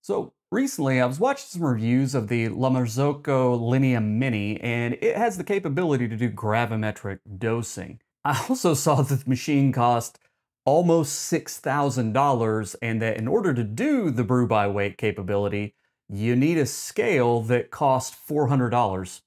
So recently I was watching some reviews of the La Marzocco Linea Mini, and it has the capability to do gravimetric dosing. I also saw that the machine cost almost $6,000 and that in order to do the brew by weight capability, you need a scale that costs $400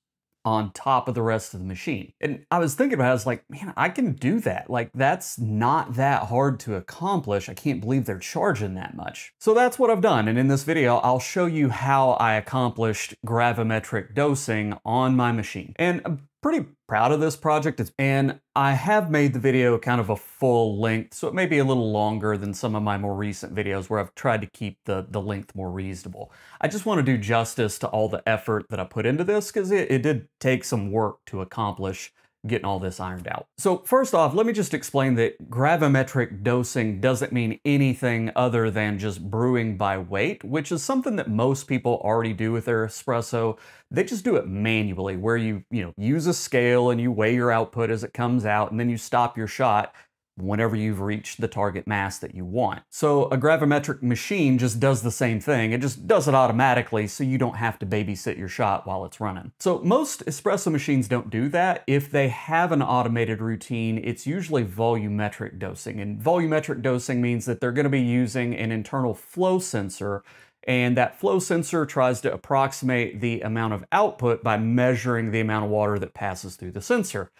on top of the rest of the machine. And I was thinking about it, I was like, man, I can do that. Like, that's not that hard to accomplish. I can't believe they're charging that much. So that's what I've done. And in this video, I'll show you how I accomplished gravimetric dosing on my machine. And I'm pretty proud of this project. And I have made the video kind of a full length, so it may be a little longer than some of my more recent videos where I've tried to keep the length more reasonable. I just want to do justice to all the effort that I put into this because it did take some work to accomplish getting all this ironed out. So first off, let me just explain that gravimetric dosing doesn't mean anything other than just brewing by weight, which is something that most people already do with their espresso. They just do it manually, where you use a scale and you weigh your output as it comes out, and then you stop your shot whenever you've reached the target mass that you want. So a gravimetric machine just does the same thing. It just does it automatically, so you don't have to babysit your shot while it's running. So most espresso machines don't do that. If they have an automated routine, it's usually volumetric dosing. And volumetric dosing means that they're going to be using an internal flow sensor, and that flow sensor tries to approximate the amount of output by measuring the amount of water that passes through the sensor,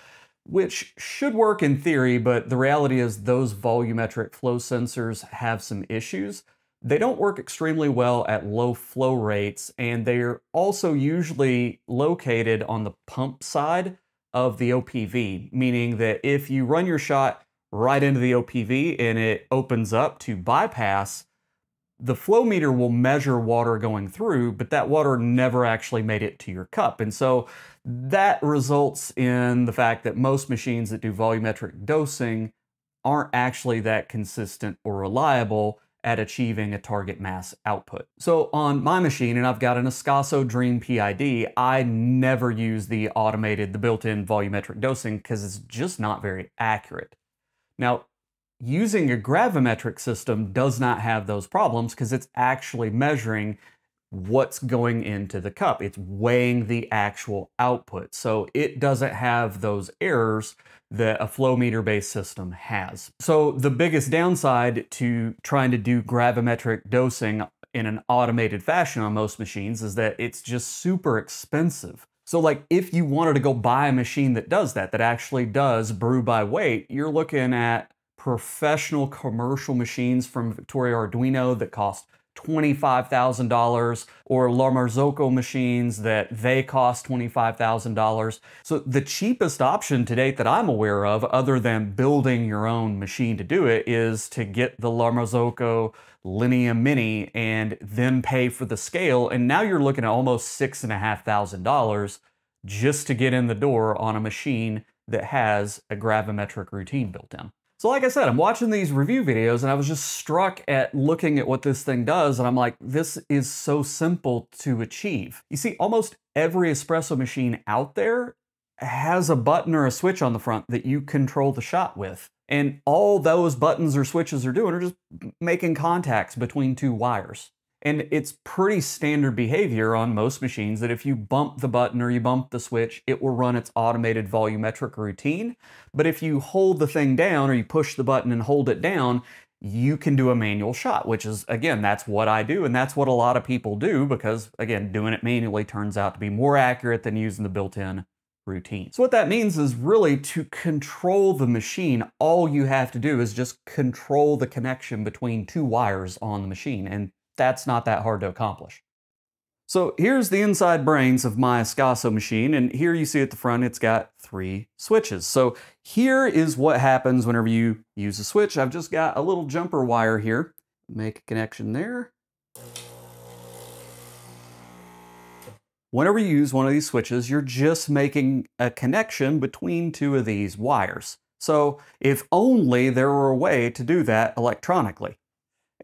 which should work in theory, but the reality is those volumetric flow sensors have some issues. They don't work extremely well at low flow rates, and they're also usually located on the pump side of the OPV, meaning that if you run your shot right into the OPV and it opens up to bypass, the flow meter will measure water going through, but that water never actually made it to your cup. And so that results in the fact that most machines that do volumetric dosing aren't actually that consistent or reliable at achieving a target mass output. So on my machine, and I've got an Ascaso Dream PID, I never use the built-in volumetric dosing because it's just not very accurate. Now, using a gravimetric system does not have those problems because it's actually measuring what's going into the cup. It's weighing the actual output. So it doesn't have those errors that a flow meter based system has. So the biggest downside to trying to do gravimetric dosing in an automated fashion on most machines is that it's just super expensive. So like if you wanted to go buy a machine that does that actually does brew by weight, you're looking at professional commercial machines from Victoria Arduino that cost $25,000, or La Marzocco machines that they cost $25,000. So the cheapest option to date that I'm aware of, other than building your own machine to do it, is to get the La Marzocco Linea Mini and then pay for the scale. And now you're looking at almost $6,500 just to get in the door on a machine that has a gravimetric routine built in. So like I said, I'm watching these review videos and I was just struck at looking at what this thing does, and I'm like, this is so simple to achieve. You see, almost every espresso machine out there has a button or a switch on the front that you control the shot with. And all those buttons or switches are doing are just making contacts between two wires. And it's pretty standard behavior on most machines that if you bump the button or you bump the switch, it will run its automated volumetric routine. But if you hold the thing down or you push the button and hold it down, you can do a manual shot, which is, again, that's what I do. And that's what a lot of people do because, again, doing it manually turns out to be more accurate than using the built-in routine. So what that means is really to control the machine, all you have to do is just control the connection between two wires on the machine. And that's not that hard to accomplish. So here's the inside brains of my Ascaso machine, and here you see at the front it's got 3 switches. So here is what happens whenever you use a switch. I've just got a little jumper wire here. Make a connection there. Whenever you use one of these switches, you're just making a connection between 2 of these wires. So if only there were a way to do that electronically.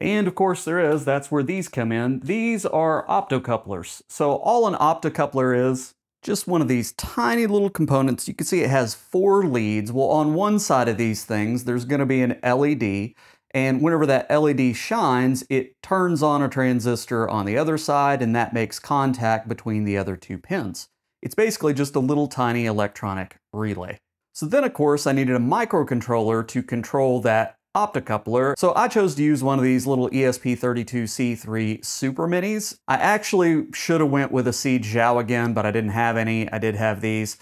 And of course there is, that's where these come in. These are optocouplers. So all an optocoupler is, just one of these tiny little components. You can see it has 4 leads. Well, on one side of these things, there's going to be an LED, And whenever that LED shines, it turns on a transistor on the other side, and that makes contact between the other two pins. It's basically just a little tiny electronic relay. So then, of course, I needed a microcontroller to control that optocoupler. So I chose to use one of these little ESP32C3 Super Minis. I actually should have went with a Seed Xiao again, but I didn't have any. I did have these.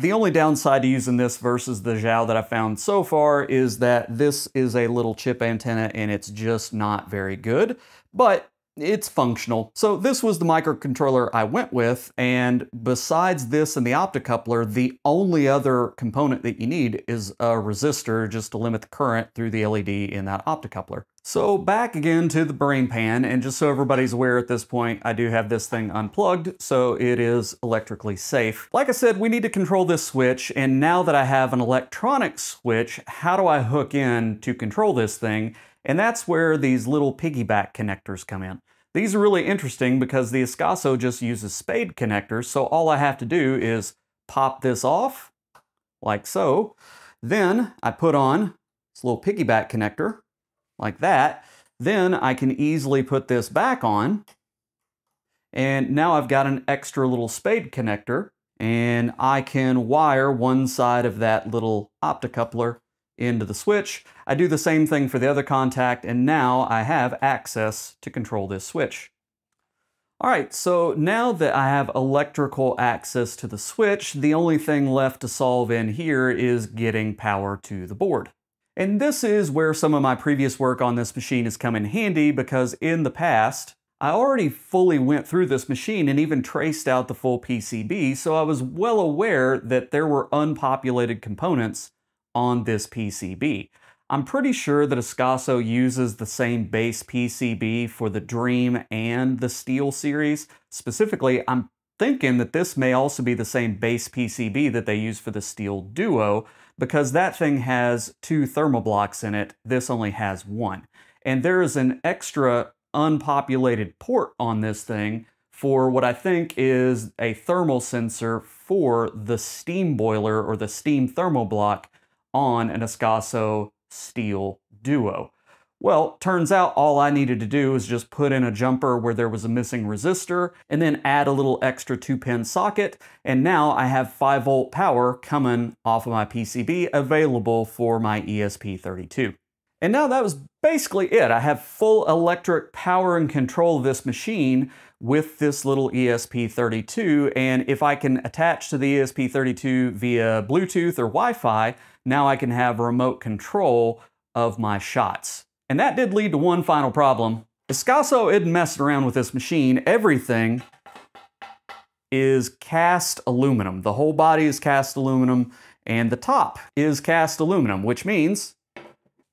The only downside to using this versus the Xiao that I found so far is that this is a little chip antenna and it's just not very good, but it's functional. So this was the microcontroller I went with, and besides this and the optocoupler, the only other component that you need is a resistor just to limit the current through the LED in that optocoupler. So back again to the brain pan, and just so everybody's aware at this point, I do have this thing unplugged, so it is electrically safe. Like I said, we need to control this switch, and now that I have an electronic switch, how do I hook in to control this thing? And that's where these little piggyback connectors come in. These are really interesting because the Ascaso just uses spade connectors, so all I have to do is pop this off, like so. Then I put on this little piggyback connector, like that. Then I can easily put this back on, and now I've got an extra little spade connector, and I can wire one side of that little optocoupler into the switch. I do the same thing for the other contact, and now I have access to control this switch. All right, so now that I have electrical access to the switch, the only thing left to solve in here is getting power to the board. And this is where some of my previous work on this machine has come in handy, because in the past, I already fully went through this machine and even traced out the full PCB, so I was well aware that there were unpopulated components on this PCB. I'm pretty sure that Ascaso uses the same base PCB for the Dream and the Steel series. Specifically, I'm thinking that this may also be the same base PCB that they use for the Steel Duo, because that thing has 2 thermal blocks in it. This only has 1. And there is an extra unpopulated port on this thing for what I think is a thermal sensor for the steam boiler or the steam thermal block on an Ascaso Steel Duo. Well, turns out all I needed to do was just put in a jumper where there was a missing resistor and then add a little extra 2-pin socket, and now I have 5-volt power coming off of my PCB available for my ESP32. And now that was basically it. I have full electric power and control of this machine with this little ESP32, and if I can attach to the ESP32 via Bluetooth or Wi-Fi, now I can have remote control of my shots. And that did lead to one final problem. Ascaso isn't messing around with this machine. Everything is cast aluminum. The whole body is cast aluminum, and the top is cast aluminum, which means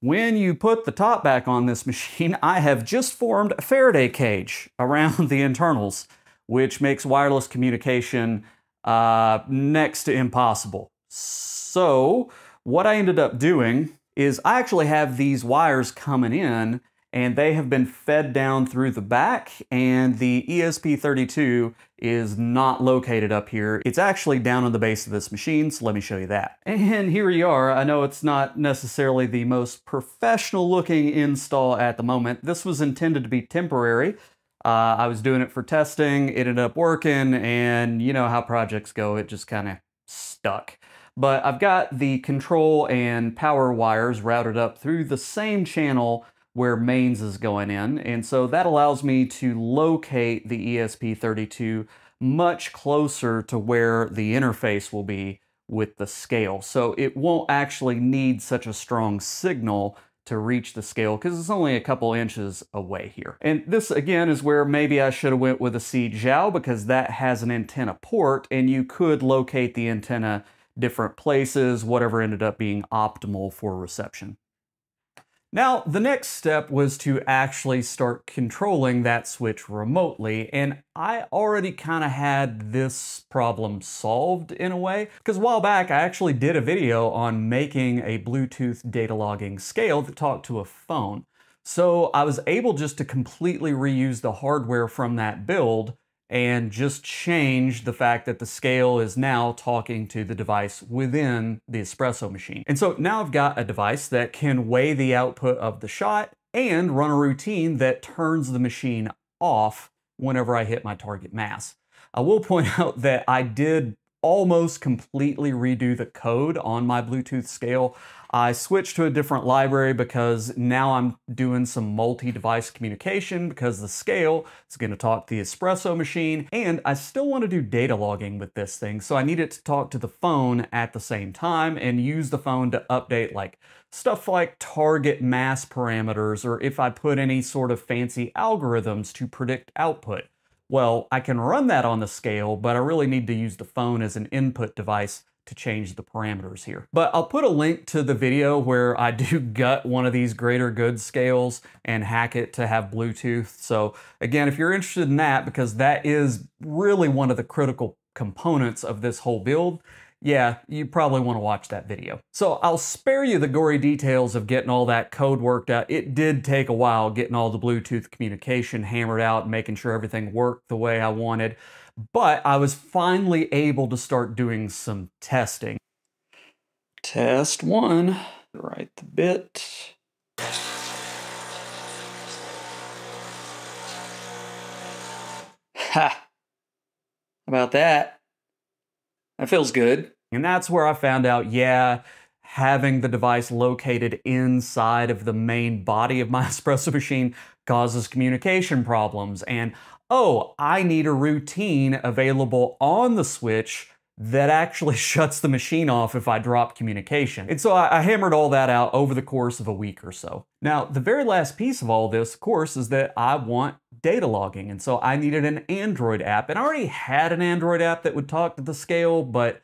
when you put the top back on this machine, I have just formed a Faraday cage around the internals, which makes wireless communication next to impossible. So what I ended up doing is I actually have these wires coming in, and they have been fed down through the back, and the ESP32 is not located up here. It's actually down on the base of this machine, so let me show you that. And here you are. I know it's not necessarily the most professional looking install at the moment. This was intended to be temporary. I was doing it for testing, it ended up working, and you know how projects go, it just kind of stuck. But I've got the control and power wires routed up through the same channel where mains is going in, and so that allows me to locate the ESP32 much closer to where the interface will be with the scale. So it won't actually need such a strong signal to reach the scale because it's only a couple inches away here. And this again is where maybe I should have went with a Seed Xiao, because that has an antenna port and you could locate the antenna different places, whatever ended up being optimal for reception. Now, the next step was to actually start controlling that switch remotely, and I already kind of had this problem solved in a way, because a while back I actually did a video on making a Bluetooth data logging scale that talked to a phone. So I was able just to completely reuse the hardware from that build and just change the fact that the scale is now talking to the device within the espresso machine. And so now I've got a device that can weigh the output of the shot and run a routine that turns the machine off whenever I hit my target mass. I will point out that I did almost completely redo the code on my Bluetooth scale. I switched to a different library because now I'm doing some multi-device communication because the scale is going to talk to the espresso machine, and I still want to do data logging with this thing, so I need it to talk to the phone at the same time and use the phone to update like stuff like target mass parameters, or if I put any sort of fancy algorithms to predict output. Well, I can run that on the scale, but I really need to use the phone as an input device to change the parameters here. But I'll put a link to the video where I do gut one of these greater good scales and hack it to have Bluetooth. So again, if you're interested in that, because that is really one of the critical components of this whole build, yeah, you probably want to watch that video. So I'll spare you the gory details of getting all that code worked out. It did take a while getting all the Bluetooth communication hammered out and making sure everything worked the way I wanted. But I was finally able to start doing some testing. Test one, write the bit. Ha! How about that? That feels good. And that's where I found out, yeah, having the device located inside of the main body of my espresso machine causes communication problems. And oh, I need a routine available on the switch that actually shuts the machine off if I drop communication. And so I hammered all that out over the course of a week or so. Now, the very last piece of all this, of course, is that I want data logging. And so I needed an Android app. And I already had an Android app that would talk to the scale, but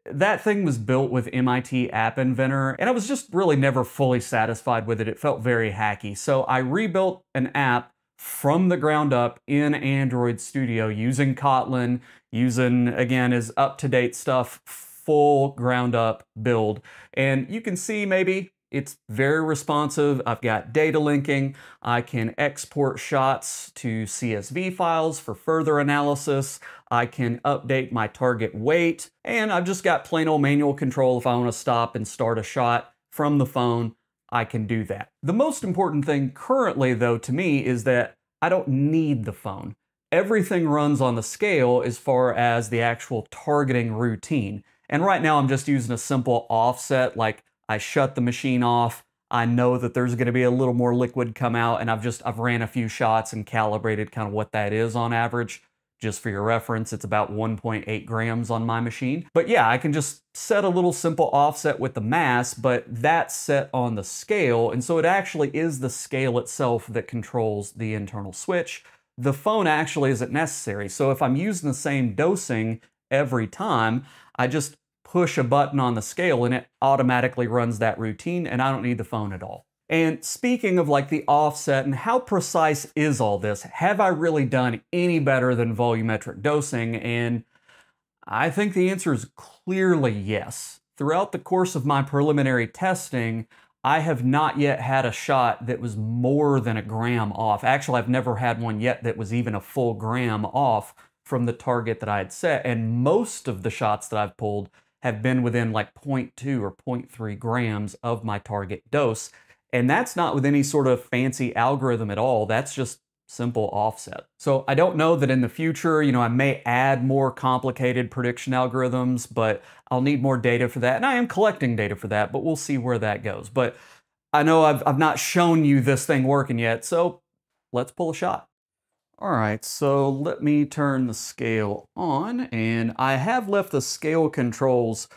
that thing was built with MIT App Inventor, and I was just really never fully satisfied with it. It felt very hacky. So I rebuilt an app from the ground up in Android Studio using Kotlin, using, again, his up-to-date stuff, full ground up build. And you can see maybe it's very responsive. I've got data linking. I can export shots to CSV files for further analysis. I can update my target weight, and I've just got plain old manual control. If I want to stop and start a shot from the phone, I can do that. The most important thing currently, though, to me is that I don't need the phone. Everything runs on the scale as far as the actual targeting routine. And right now I'm just using a simple offset, like I shut the machine off. I know that there's going to be a little more liquid come out, and I've ran a few shots and calibrated kind of what that is on average. Just for your reference, it's about 1.8 grams on my machine. But yeah, I can just set a little simple offset with the mass, but that's set on the scale. And so it actually is the scale itself that controls the internal switch. The phone actually isn't necessary. So if I'm using the same dosing every time, I just push a button on the scale and it automatically runs that routine, and I don't need the phone at all. And speaking of like the offset and how precise is all this, have I really done any better than volumetric dosing? And I think the answer is clearly yes. Throughout the course of my preliminary testing, I have not yet had a shot that was more than a gram off. Actually, I've never had one yet that was even a full gram off from the target that I had set. And most of the shots that I've pulled have been within like 0.2 or 0.3 grams of my target dose. And that's not with any sort of fancy algorithm at all. That's just simple offset. So I don't know that in the future, I may add more complicated prediction algorithms, but I'll need more data for that. And I am collecting data for that, but we'll see where that goes. But I know I've not shown you this thing working yet, so let's pull a shot. All right, so let me turn the scale on, and I have left the scale controls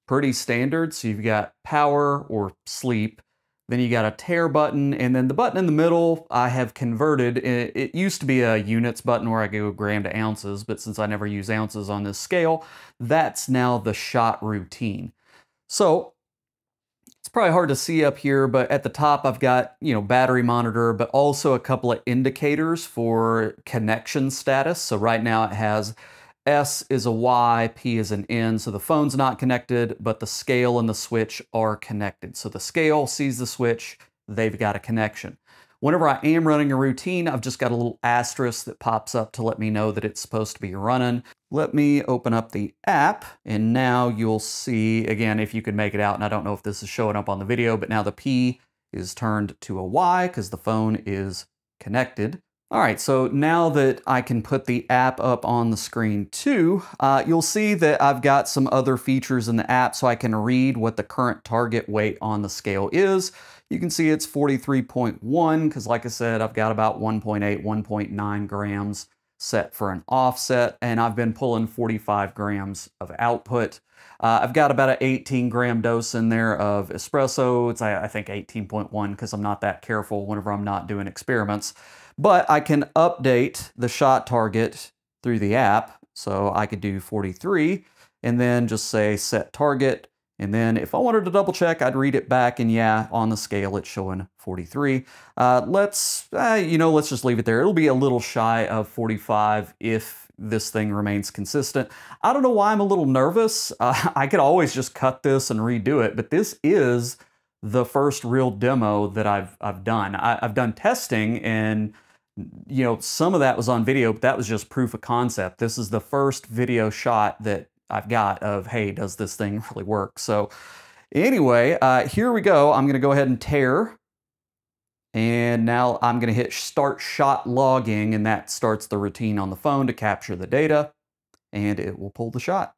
pretty standard. So you've got power or sleep, then you got a tare button, and then the button in the middle I have converted. It used to be a units button where I go gram to ounces, but since I never use ounces on this scale, that's now the shot routine. So it's probably hard to see up here, but at the top I've got, battery monitor, but also a couple of indicators for connection status. So right now it has S is a Y, P is an N, so the phone's not connected, but the scale and the switch are connected. So the scale sees the switch, they've got a connection. Whenever I am running a routine, I've just got a little asterisk that pops up to let me know that it's supposed to be running. Let me open up the app, and now you'll see, again, if you can make it out, and I don't know if this is showing up on the video, but now the P is turned to a Y because the phone is connected. All right, so now that I can put the app up on the screen too, you'll see that I've got some other features in the app so I can read what the current target weight on the scale is. You can see it's 43.1 because like I said, I've got about 1.8, 1.9 grams set for an offset, and I've been pulling 45 grams of output. I've got about an 18-gram dose in there of espresso. It's, I think, 18.1 because I'm not that careful whenever I'm not doing experiments. But I can update the shot target through the app. So I could do 43 and then just say set target. And then if I wanted to double check, I'd read it back, and yeah, on the scale it's showing 43. Let's just leave it there. It'll be a little shy of 45 if this thing remains consistent. I don't know why I'm a little nervous. I could always just cut this and redo it, but this is the first real demo that I've done. I've done testing, and you know, some of that was on video, but that was just proof of concept. This is the first video shot that I've got of, hey, does this thing really work? So anyway, here we go. I'm gonna go ahead and tear. And now I'm gonna hit start shot logging, and that starts the routine on the phone to capture the data, and it will pull the shot.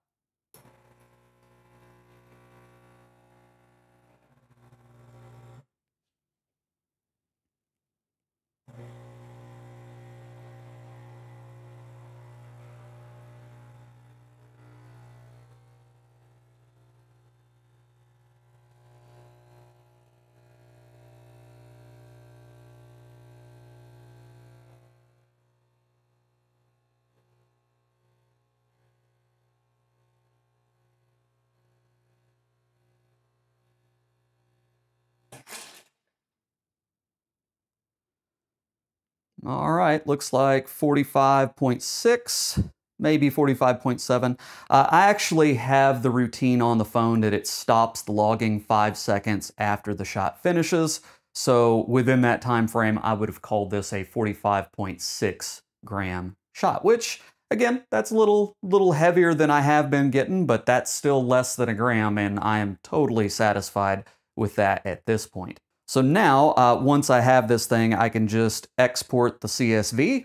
All right, looks like 45.6, maybe 45.7. I actually have the routine on the phone that it stops the logging 5 seconds after the shot finishes. So within that time frame, I would have called this a 45.6 gram shot, which again, that's a little heavier than I have been getting, but that's still less than a gram, and I am totally satisfied with that at this point. So now, once I have this thing, I can just export the CSV.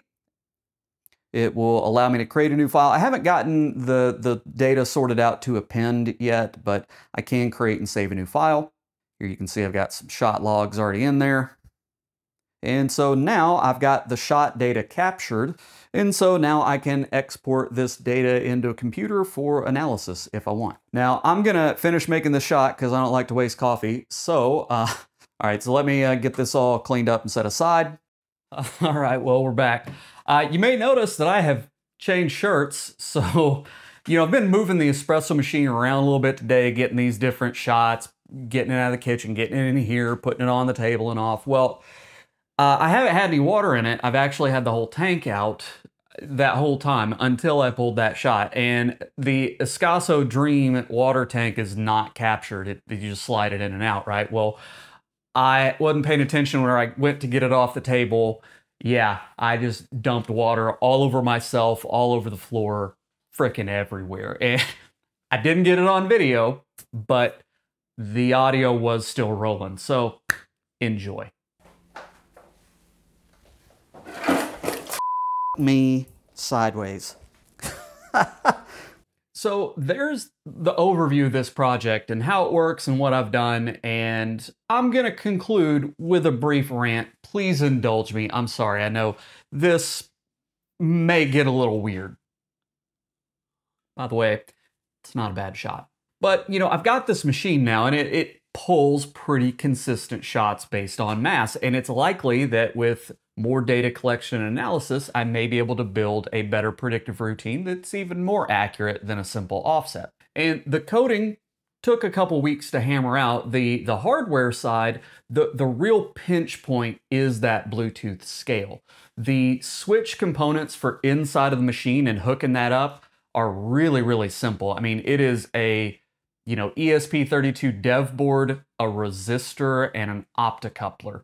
It will allow me to create a new file. I haven't gotten the data sorted out to append yet, but I can create and save a new file. Here you can see I've got some shot logs already in there. And so now I've got the shot data captured. And so now I can export this data into a computer for analysis if I want. Now I'm gonna finish making the shot because I don't like to waste coffee. So, all right, so let me get this all cleaned up and set aside. All right, well, we're back. You may notice that I have changed shirts. So, you know, I've been moving the espresso machine around a little bit today, getting these different shots, getting it out of the kitchen, getting it in here, putting it on the table and off. Well, I haven't had any water in it. I've actually had the whole tank out that whole time until I pulled that shot. And the Ascaso Dream water tank is not captured. You just slide it in and out, right? Well, I wasn't paying attention when I went to get it off the table. Yeah, I just dumped water all over myself, all over the floor, frickin' everywhere. And I didn't get it on video, but the audio was still rolling. So enjoy. Me sideways. So there's the overview of this project and how it works and what I've done, and I'm gonna conclude with a brief rant. Please indulge me. I'm sorry, I know this may get a little weird. By the way, it's not a bad shot. But, you know, I've got this machine now, and it pulls pretty consistent shots based on mass, and it's likely that with more data collection and analysis, I may be able to build a better predictive routine that's even more accurate than a simple offset. And the coding took a couple weeks to hammer out. The hardware side, the real pinch point is that Bluetooth scale. The switch components for inside of the machine and hooking that up are really, really simple. I mean, it is a, you know, ESP32 dev board, a resistor, and an optocoupler.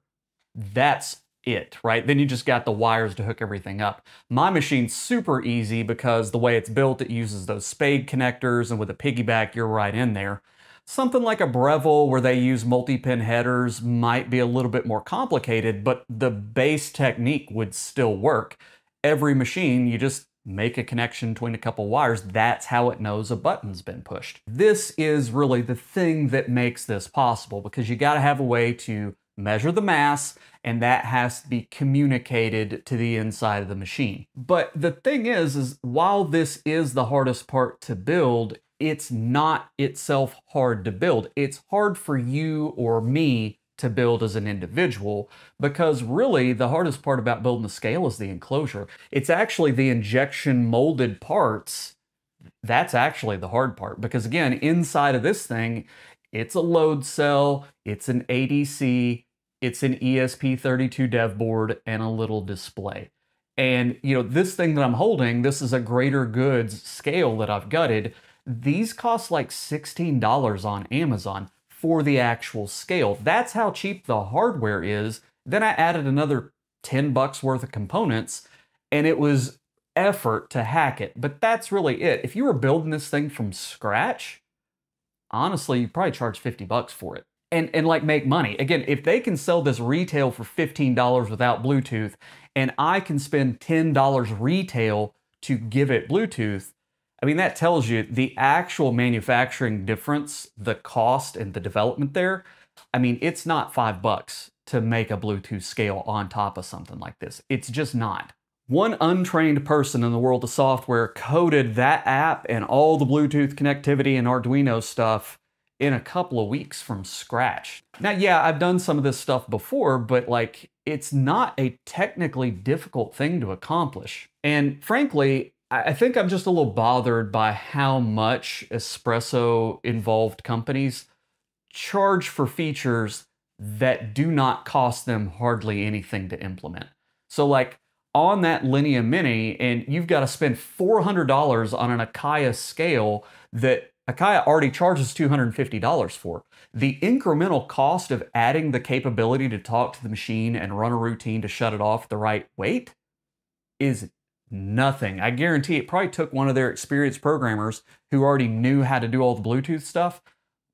That's it, right? Then you just got the wires to hook everything up. My machine's super easy because the way it's built, it uses those spade connectors, and with a piggyback, you're right in there. Something like a Breville where they use multi-pin headers might be a little bit more complicated, but the base technique would still work. Every machine, you just make a connection between a couple wires. That's how it knows a button's been pushed. This is really the thing that makes this possible, because you got to have a way to measure the mass, and that has to be communicated to the inside of the machine. But the thing is while this is the hardest part to build, it's not itself hard to build. It's hard for you or me to build as an individual, because really the hardest part about building a scale is the enclosure. It's actually the injection molded parts. That's actually the hard part, because again, inside of this thing, it's a load cell, it's an ADC, it's an ESP32 dev board, and a little display. And you know, this thing that I'm holding, this is a Greater Goods scale that I've gutted. These cost like $16 on Amazon for the actual scale. That's how cheap the hardware is. Then I added another 10 bucks worth of components, and it was effort to hack it. But that's really it. If you were building this thing from scratch, honestly, you probably charge 50 bucks for it. And like make money. Again, if they can sell this retail for $15 without Bluetooth, and I can spend $10 retail to give it Bluetooth, I mean, that tells you the actual manufacturing difference, the cost and the development there. I mean, it's not $5 to make a Bluetooth scale on top of something like this. It's just not. One untrained person in the world of software coded that app and all the Bluetooth connectivity and Arduino stuff in a couple of weeks from scratch. Now, yeah, I've done some of this stuff before, but like, it's not a technically difficult thing to accomplish. And frankly, I think I'm just a little bothered by how much espresso-involved companies charge for features that do not cost them hardly anything to implement. So like on that Linea Mini, and you've got to spend $400 on an Akaya scale that Akaya already charges $250 for. The incremental cost of adding the capability to talk to the machine and run a routine to shut it off the right weight is nothing. I guarantee it probably took one of their experienced programmers who already knew how to do all the Bluetooth stuff,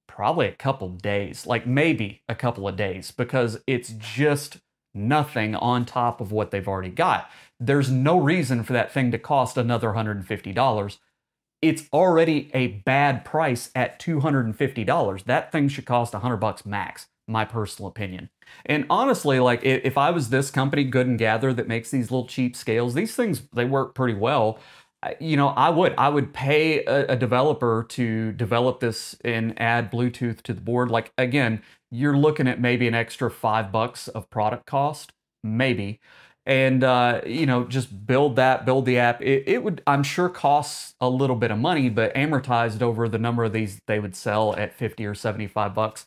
probably a couple days, like maybe a couple of days, because it's just nothing on top of what they've already got. There's no reason for that thing to cost another $150. It's already a bad price at $250. That thing should cost $100 max, my personal opinion. And honestly, like if I was this company, Good and Gather, that makes these little cheap scales, these things, they work pretty well. You know, I would pay a developer to develop this and add Bluetooth to the board. Like again, you're looking at maybe an extra $5 of product cost, maybe. And, you know, just build the app. It would, I'm sure, cost a little bit of money, but amortized over the number of these they would sell at 50 or 75 bucks,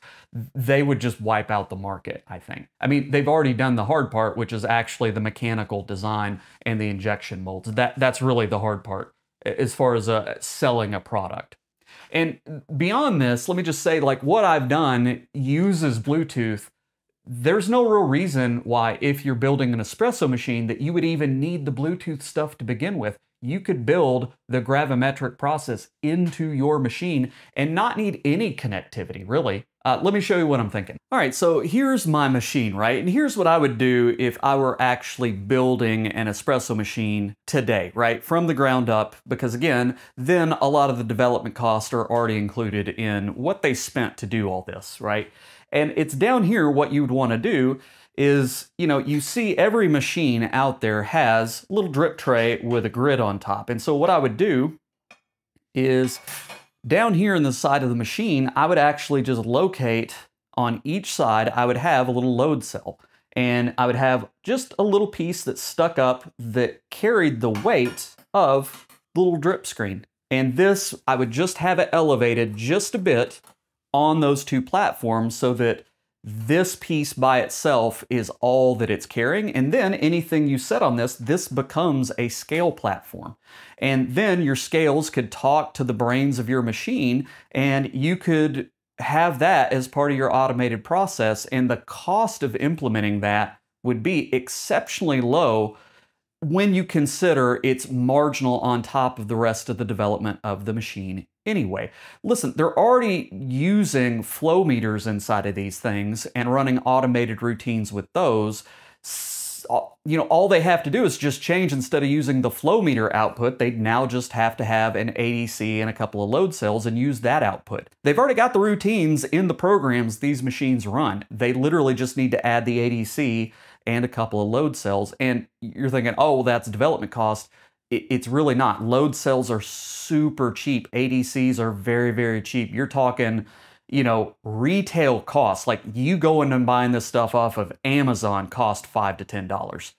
they would just wipe out the market, I think. I mean, they've already done the hard part, which is actually the mechanical design and the injection molds. That's really the hard part as far as selling a product. And beyond this, let me just say, like, what I've done uses Bluetooth. There's no real reason why, if you're building an espresso machine, that you would even need the Bluetooth stuff to begin with. You could build the gravimetric process into your machine and not need any connectivity, really. Let me show you what I'm thinking. All right, so here's my machine, right? And here's what I would do if I were actually building an espresso machine today, right? From the ground up, because again, then a lot of the development costs are already included in what they spent to do all this, right? And it's down here, what you would want to do is, you know, you see every machine out there has a little drip tray with a grid on top. And so what I would do is down here in the side of the machine, I would actually just locate on each side, I would have a little load cell. And I would have just a little piece that stuck up that carried the weight of the little drip screen. And this, I would just have it elevated just a bit on those two platforms so that this piece by itself is all that it's carrying. And then anything you set on this becomes a scale platform. And then your scales could talk to the brains of your machine, and you could have that as part of your automated process. And the cost of implementing that would be exceptionally low when you consider it's marginal on top of the rest of the development of the machine anyway. Listen, they're already using flow meters inside of these things and running automated routines with those. You know, all they have to do is just change, instead of using the flow meter output, they now just have to have an ADC and a couple of load cells and use that output. They've already got the routines in the programs these machines run. They literally just need to add the ADC and a couple of load cells. And you're thinking, oh, well, that's development cost. It's really not. Load cells are super cheap. ADCs are very, very cheap. You're talking, you know, retail costs, like you going and buying this stuff off of Amazon, cost $5 to $10.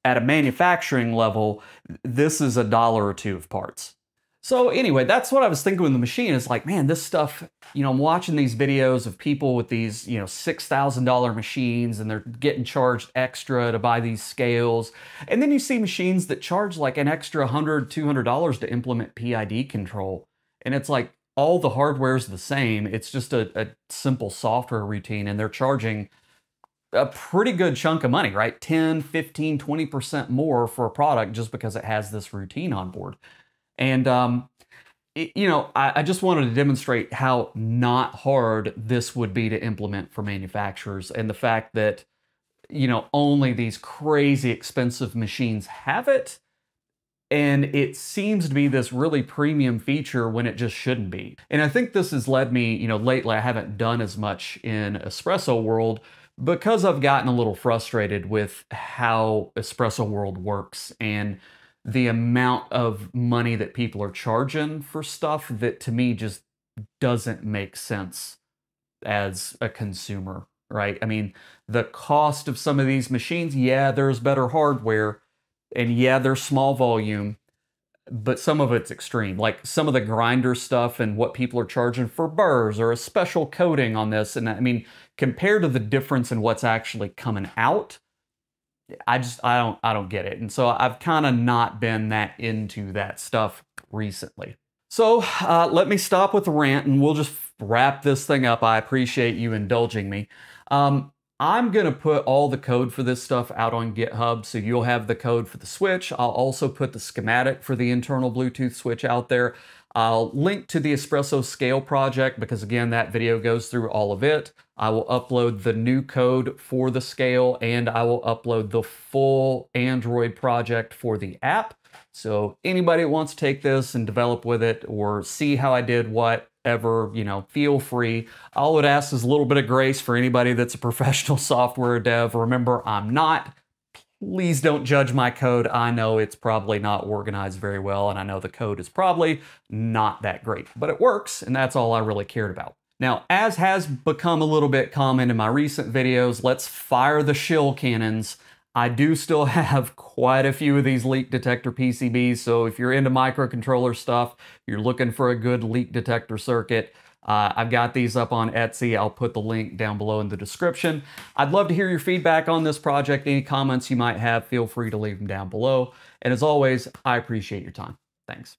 At a manufacturing level, this is $1 or $2 of parts. So anyway, that's what I was thinking with the machine. Is like, man, this stuff, you know, I'm watching these videos of people with these, you know, $6,000 machines, and they're getting charged extra to buy these scales. And then you see machines that charge like an extra $100, $200 to implement PID control. And it's like, all the hardware is the same. It's just a simple software routine, and they're charging a pretty good chunk of money, right? 10, 15, 20% more for a product just because it has this routine on board. And, you know, I just wanted to demonstrate how not hard this would be to implement for manufacturers, and the fact that, you know, only these crazy expensive machines have it. And it seems to be this really premium feature when it just shouldn't be. And I think this has led me, you know, lately I haven't done as much in Espresso World because I've gotten a little frustrated with how Espresso World works and the amount of money that people are charging for stuff that to me just doesn't make sense as a consumer, right? I mean, the cost of some of these machines, yeah, there's better hardware, and yeah, they're small volume, but some of it's extreme. Like some of the grinder stuff and what people are charging for burrs or a special coating on this. And I mean, compared to the difference in what's actually coming out, I don't get it. And so I've kind of not been that into that stuff recently. So let me stop with the rant and we'll just wrap this thing up. I appreciate you indulging me. I'm going to put all the code for this stuff out on GitHub, so you'll have the code for the switch. I'll also put the schematic for the internal Bluetooth switch out there. I'll link to the Espresso Scale project because, again, that video goes through all of it. I will upload the new code for the scale, and I will upload the full Android project for the app. So anybody that wants to take this and develop with it or see how I did whatever, you know, feel free. All it asks is a little bit of grace for anybody that's a professional software dev. Remember, I'm not. Please don't judge my code. I know it's probably not organized very well, and I know the code is probably not that great, but it works, and that's all I really cared about. Now, as has become a little bit common in my recent videos, let's fire the shill cannons. I do still have quite a few of these leak detector PCBs, so if you're into microcontroller stuff, you're looking for a good leak detector circuit, I've got these up on Etsy. I'll put the link down below in the description. I'd love to hear your feedback on this project. Any comments you might have, feel free to leave them down below. And as always, I appreciate your time. Thanks.